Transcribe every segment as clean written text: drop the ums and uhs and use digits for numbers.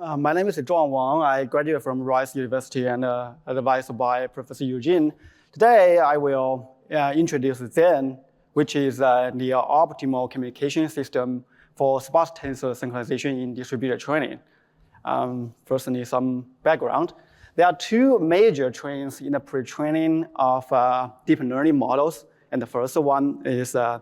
My name is Zhuang Wang. I graduated from Rice University and advised by Professor Eugene. Today, I will introduce ZEN, which is the optimal communication system for sparse tensor synchronization in distributed training. First, I need some background. There are two major trends in the pre-training of deep learning models. And the first one is the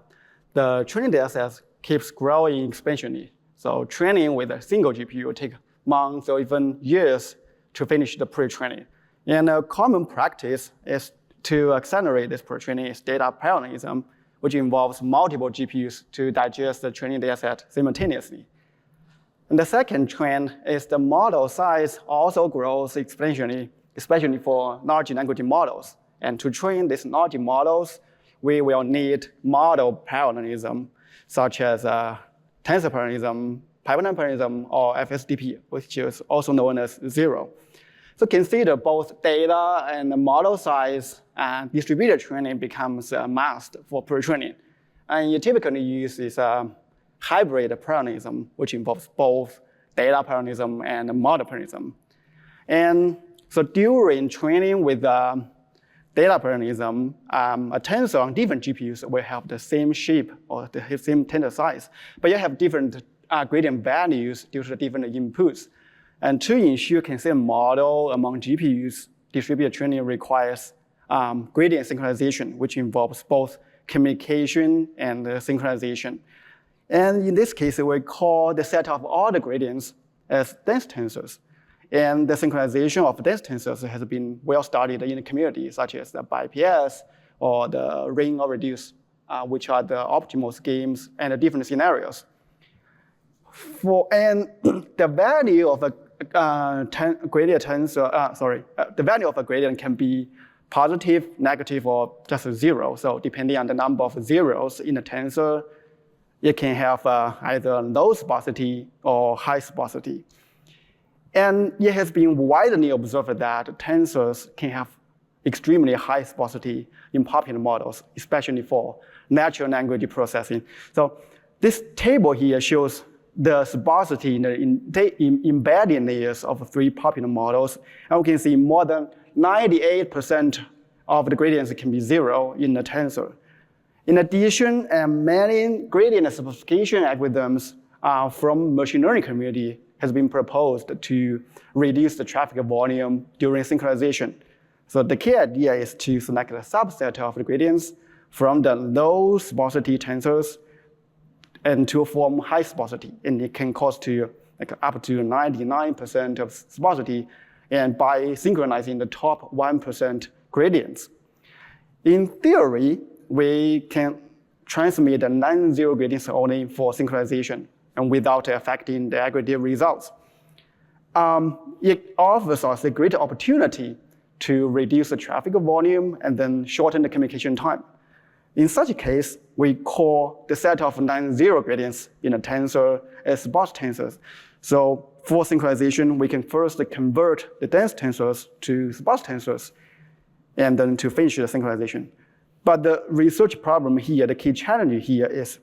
training data set keeps growing exponentially. So training with a single GPU will take months or even years to finish the pre-training. And a common practice is to accelerate this pre-training is data parallelism, which involves multiple GPUs to digest the training data set simultaneously. And the second trend is the model size also grows exponentially, especially for large language models. And to train these large models, we will need model parallelism, such as tensor parallelism, pipeline parallelism, or FSDP, which is also known as zero. So consider both data and the model size, and distributed training becomes a must for pre-training. And you typically use this hybrid parallelism, which involves both data parallelism and model parallelism. And so during training with data parallelism, a tensor on different GPUs will have the same shape or the same tensor size, but you have different gradient values due to the different inputs. And to ensure consistent model among GPUs, distributed training requires gradient synchronization, which involves both communication and synchronization. And in this case, we call the set of all the gradients as dense tensors. And the synchronization of dense tensors has been well studied in the community, such as the BIPS or the ring or reduce, which are the optimal schemes and the different scenarios. The value of a gradient tensor, the value of a gradient can be positive, negative, or just zero. So depending on the number of zeros in the tensor, it can have either low sparsity or high sparsity. And it has been widely observed that tensors can have extremely high sparsity in popular models, especially for natural language processing. So this table here shows the sparsity in the embedding layers of three popular models. And we can see more than 98% of the gradients can be zero in the tensor. In addition, many gradient simplification algorithms from machine learning community has been proposed to reduce the traffic volume during synchronization. So the key idea is to select a subset of the gradients from the low sparsity tensors and to form high sparsity. And it can cost to up to 99% of sparsity, and by synchronizing the top 1% gradients. In theory, we can transmit the non-zero gradients only for synchronization and without affecting the aggregate results. It offers us a great opportunity to reduce the traffic volume and then shorten the communication time. In such a case, we call the set of non-zero gradients in a tensor as sparse tensors. So for synchronization, we can first convert the dense tensors to sparse tensors and then to finish the synchronization. But the research problem here, the key challenge here is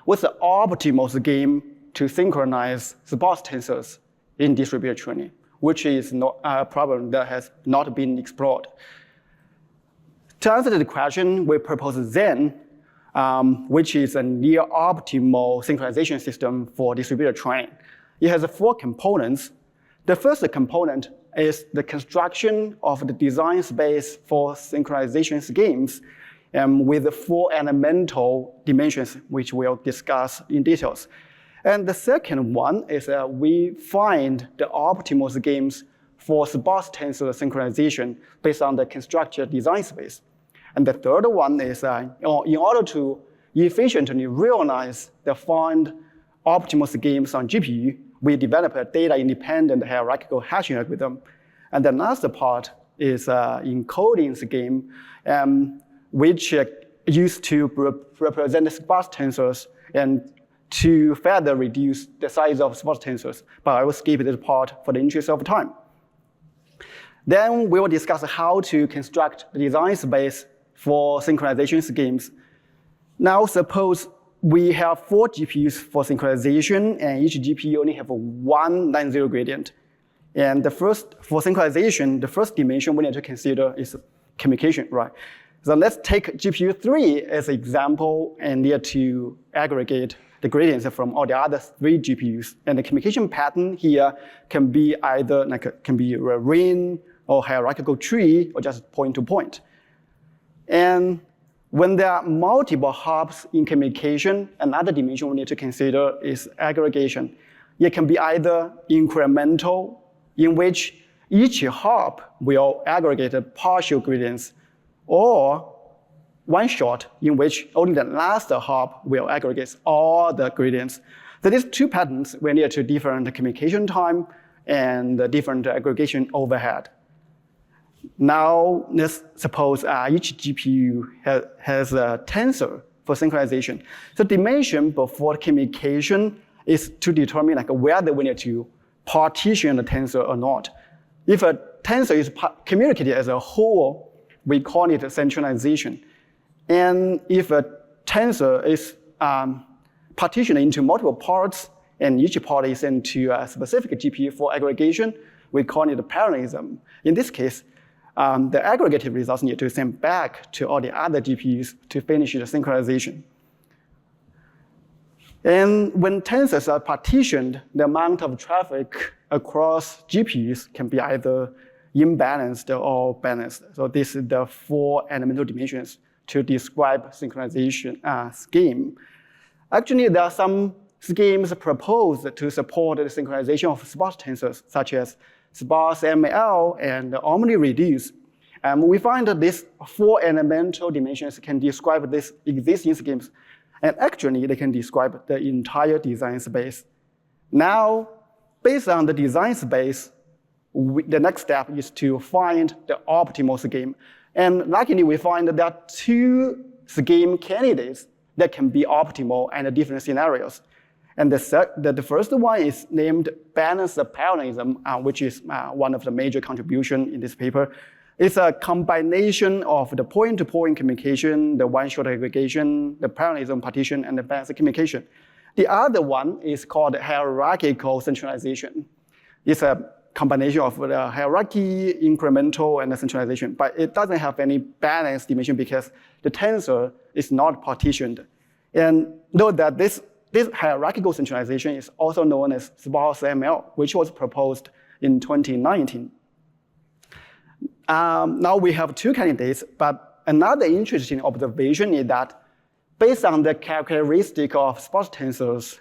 what's the optimal scheme to synchronize sparse tensors in distributed training, which is not a problem that has not been explored. To answer the question, we propose ZEN, which is a near optimal synchronization system for distributed training. It has four components. The first component is the construction of the design space for synchronization schemes with four elemental dimensions, which we'll discuss in details. And the second one is we find the optimal schemes for sparse tensor synchronization based on the constructed design space. And the third one is in order to efficiently realize the found optimal schemes on GPU, we develop a data-independent hierarchical hashing algorithm. And the last part is encoding scheme, which used to represent the sparse tensors and to further reduce the size of sparse tensors. But I will skip this part for the interest of time. Then we will discuss how to construct the design space for synchronization schemes. Now suppose we have 4 GPUs for synchronization, and each GPU only have one non-zero gradient. And for synchronization, the first dimension we need to consider is communication, right? So let's take GPU 3 as an example and need to aggregate the gradients from all the other 3 GPUs. And the communication pattern here can be either can be a ring or hierarchical tree or just point to point. And when there are multiple hops in communication, another dimension we need to consider is aggregation. It can be either incremental, in which each hop will aggregate the partial gradients, or one shot, in which only the last hop will aggregate all the gradients. So these 2 patterns will lead to different communication time and different aggregation overhead. Now, let's suppose each GPU has a tensor for synchronization. So dimension before communication is to determine whether we need to partition the tensor or not. If a tensor is communicated as a whole, we call it synchronization. And if a tensor is partitioned into multiple parts, and each part is into a specific GPU for aggregation, we call it parallelism. In this case, the aggregated results need to send back to all the other GPUs to finish the synchronization. And when tensors are partitioned, the amount of traffic across GPUs can be either imbalanced or balanced. So this is the 4 elemental dimensions to describe synchronization scheme. Actually, there are some schemes proposed to support the synchronization of sparse tensors, such as sparse ML and omni-reduce. We find that these 4 elemental dimensions can describe these existing schemes, and actually they can describe the entire design space. Now, based on the design space, the next step is to find the optimal scheme. And luckily, we find that there are 2 scheme candidates that can be optimal in different scenarios. And the first one is named balanced parallelism, which is one of the major contributions in this paper. It's a combination of the point-to-point communication, the one-shot aggregation, the parallelism partition, and the balanced communication. The other one is called hierarchical synchronization. It's a combination of the hierarchy, incremental, and the synchronization, but it doesn't have any balance dimension because the tensor is not partitioned. And note that this hierarchical synchronization is also known as sparse ML, which was proposed in 2019. Now we have 2 candidates, but another interesting observation is that based on the characteristic of sparse tensors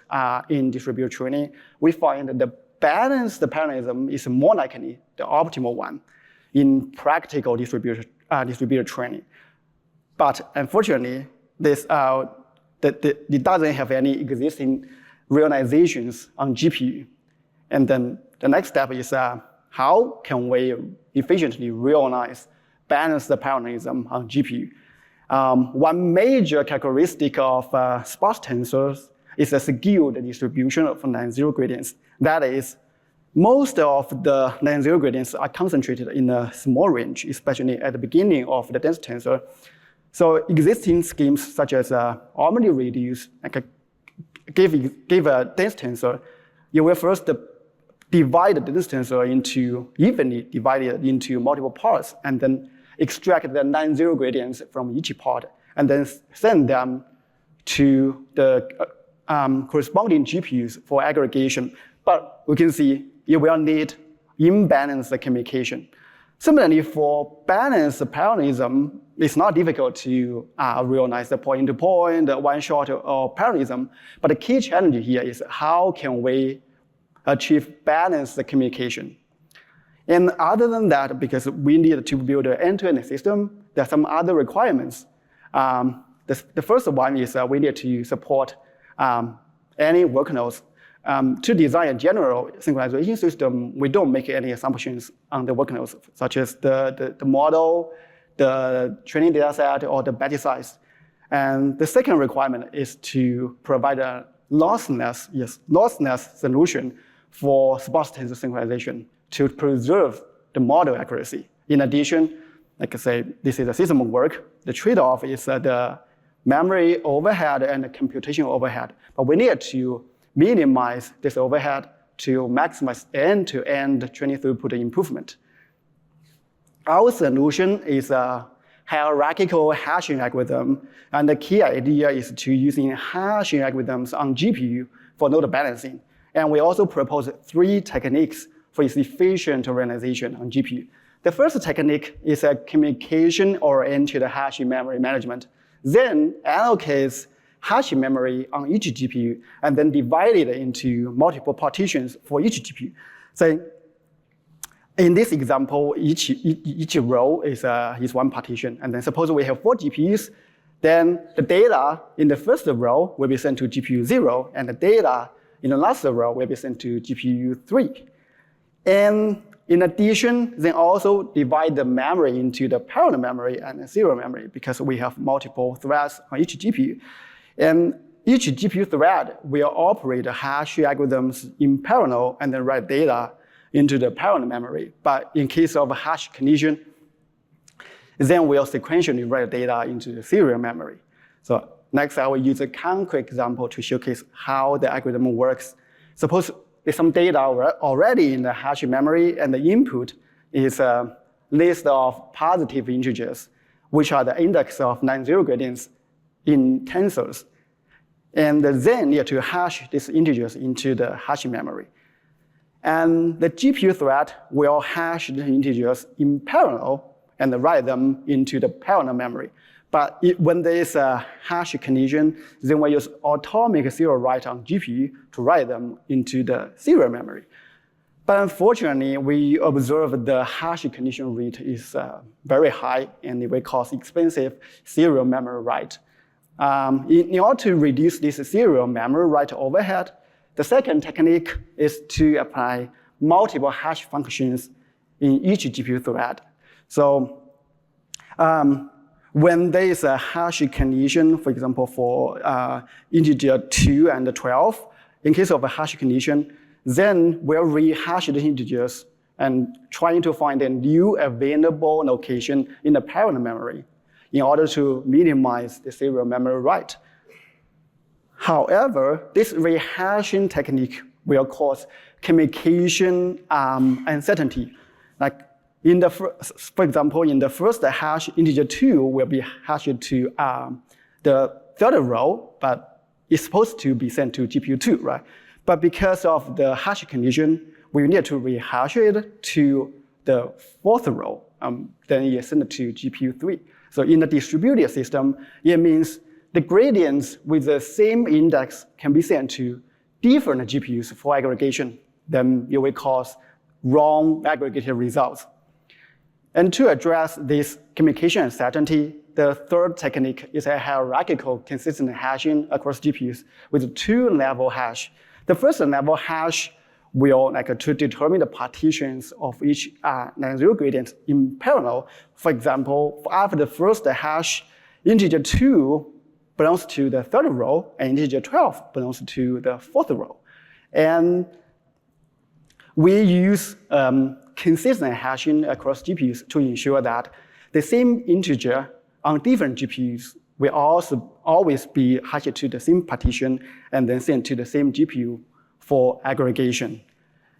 in distributed training, we find that the balanced parallelism is more likely the optimal one in practical distributed training. But unfortunately, it doesn't have any existing realizations on GPU. And then the next step is how can we efficiently realize balanced parallelism on GPU? One major characteristic of sparse tensors is a skewed distribution of non-zero gradients. That is, most of the non-zero gradients are concentrated in a small range, especially at the beginning of the dense tensor. So existing schemes such as omni-reduce give a dense tensor. You will first divide the dense tensor into evenly divided into multiple parts, and then extract the non-zero gradients from each part, and then send them to the corresponding GPUs for aggregation. But we can see you will need imbalanced communication. Similarly, for balanced parallelism, it's not difficult to realize the point-to-point, the one-shot, or parallelism. But the key challenge here is how can we achieve balanced communication? And other than that, because we need to build an end-to-end system, there are some other requirements. The first one is we need to support any work nodes. To design a general synchronization system, we don't make any assumptions on the work nodes, such as the model, the training data set, or the batch size. And the second requirement is to provide a lossless solution for sparse tensor synchronization to preserve the model accuracy. In addition, like I say, this is a system of work. The trade-off is the memory overhead and computation overhead. But we need to minimize this overhead to maximize end-to-end training throughput improvement. Our solution is a hierarchical hashing algorithm, and the key idea is to using hashing algorithms on GPU for node balancing. And we also propose 3 techniques for its efficient realization on GPU. The first technique is a communication-oriented hashing memory management. ZEN allocates hashing memory on each GPU and then divide it into multiple partitions for each GPU. So in this example, each row is one partition. And then suppose we have 4 GPUs, then the data in the first row will be sent to GPU 0, and the data in the last row will be sent to GPU 3. And in addition, then also divide the memory into the parallel memory and the serial memory because we have multiple threads on each GPU. And each GPU thread will operate hash algorithms in parallel and then write data into the parallel memory. But in case of a hash collision, then we'll sequentially write data into the serial memory. So next, I will use a concrete example to showcase how the algorithm works. Suppose there's some data already in the hash memory, and the input is a list of positive integers, which are the index of non-zero gradients in tensors. And then need to hash these integers into the hash memory. And the GPU thread will hash the integers in parallel and write them into the parallel memory. But when there is a hash collision, then we use atomic serial write on GPU to write them into the serial memory. But unfortunately, we observe the hash collision rate is very high, and it will cause expensive serial memory write. In order to reduce this serial memory write overhead, the second technique is to apply multiple hash functions in each GPU thread. So when there is a hash collision, for example, for integer 2 and 12, in case of a hash collision, then we'll rehash the integers and trying to find a new available location in the parallel memory in order to minimize the serial memory write. However, this rehashing technique will cause communication uncertainty. Like for example, in the first hash, integer 2 will be hashed to the third row, but it's supposed to be sent to GPU 2, right? But because of the hash condition, we need to rehash it to the fourth row, then it's sent to GPU 3. So in the distributed system, it means the gradients with the same index can be sent to different GPUs for aggregation. Then it will cause wrong aggregated results. And to address this communication uncertainty, the third technique is a hierarchical consistent hashing across GPUs with 2-level hash. The first level hash will to determine the partitions of each non-zero gradient in parallel. For example, after the first hash, integer 2 belongs to the third row, and integer 12 belongs to the fourth row. And we use consistent hashing across GPUs to ensure that the same integer on different GPUs will also always be hashed to the same partition and then sent to the same GPU for aggregation.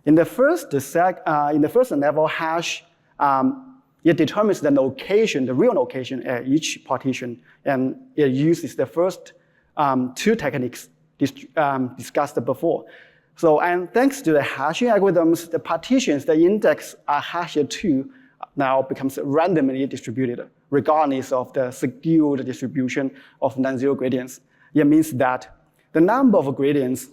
In the first level hash, it determines the location, the real location at each partition, and it uses the first 2 techniques discussed before. So, and thanks to the hashing algorithms, the partitions the index are hashed to now becomes randomly distributed, regardless of the skewed distribution of non-zero gradients. It means that the number of gradients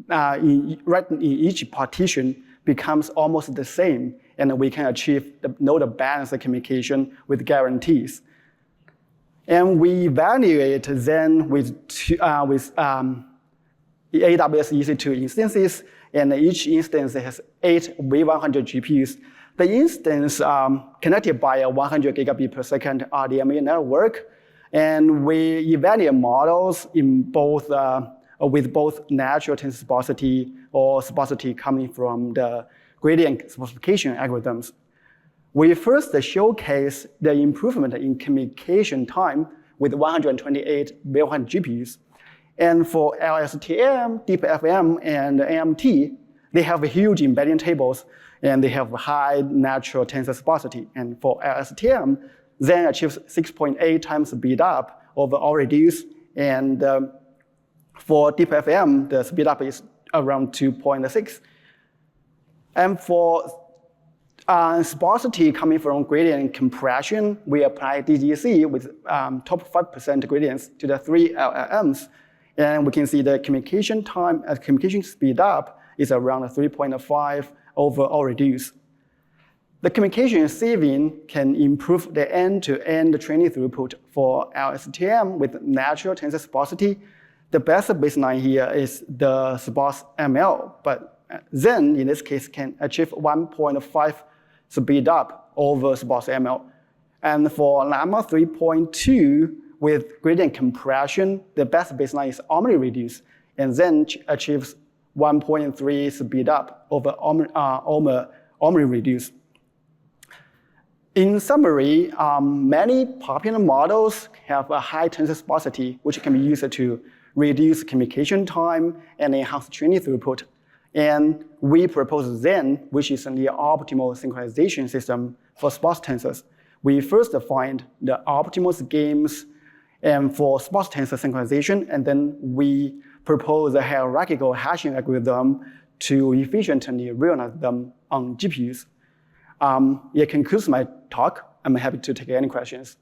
in each partition becomes almost the same, and we can achieve the node balance communication with guarantees. And we evaluate then with the AWS EC2 instances, and each instance has 8 V100 GPUs. The instance connected by a 100 gigabit per second RDMA network, and we evaluate models in both with both natural tensor sparsity or sparsity coming from the gradient specification algorithms. We first showcase the improvement in communication time with 128 billion GPUs. And for LSTM, DeepFM, and AMT, they have huge embedding tables, and they have high natural tensor sparsity. And for LSTM, ZEN achieves 6.8 times speedup over all reduce. And for DeepFM, the speedup is around 2.6. And for sparsity coming from gradient compression, we apply DGC with top 5% gradients to the 3 LLMs. And we can see the communication time, communication speed up is around 3.5 over all reduce. The communication saving can improve the end-to-end training throughput for LSTM with natural tensor sparsity. The best baseline here is the sparse ML, but ZEN in this case can achieve 1.5 speed up over sparse ML. And for Llama 3.2, with gradient compression, the best baseline is omni reduce, and ZEN achieves 1.3 speed up over omni reduce. In summary, many popular models have a high tensor sparsity, which can be used to reduce communication time and enhance training throughput. And we propose ZEN, which is a near-optimal synchronization system for sparse tensors. We first find the optimal schemes and for sparse tensor synchronization, and then we propose a hierarchical hashing algorithm to efficiently realize them on GPUs. It concludes my talk. I'm happy to take any questions.